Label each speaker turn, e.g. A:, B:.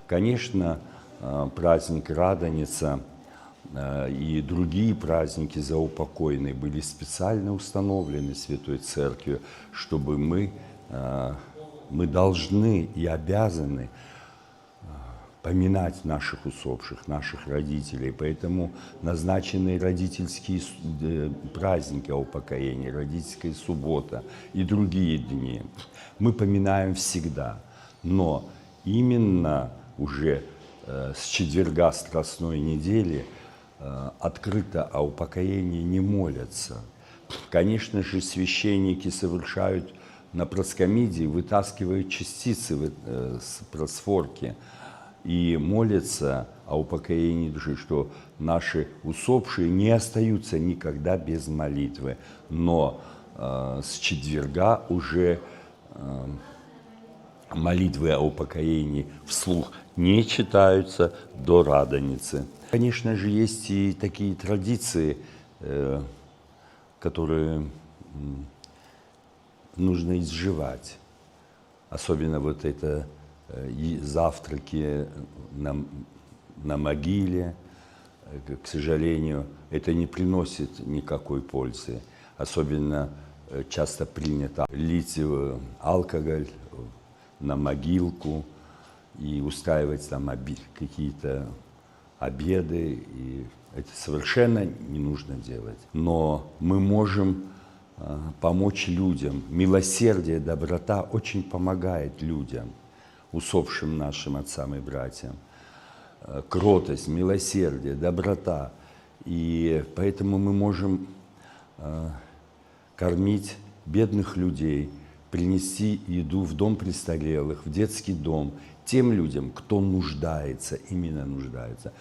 A: Конечно, праздник Радоница и другие праздники заупокойные были специально установлены Святой Церковью, чтобы мы должны и обязаны поминать наших усопших, наших родителей. Поэтому назначены родительские праздники о упокоении, родительская суббота и другие дни. Мы поминаем всегда, но именно уже с четверга Страстной недели открыто о упокоении не молятся. Конечно же, священники совершают на проскомидии, вытаскивают частицы с просфорки и молятся о упокоении души, что наши усопшие не остаются никогда без молитвы. Но с четверга уже молитвы о упокоении вслух не читаются до Радоницы. Конечно же, есть и такие традиции, которые нужно изживать. Особенно вот это завтраки на могиле. К сожалению, это не приносит никакой пользы. Особенно часто принято лить алкоголь на могилку и устраивать там какие-то обеды. И это совершенно не нужно делать. Но мы можем помочь людям. Милосердие, доброта очень помогает людям, усопшим нашим отцам и братьям. Кротость, милосердие, доброта. И поэтому мы можем кормить бедных людей, принести еду в дом престарелых, в детский дом, тем людям, кто нуждается, именно нуждается.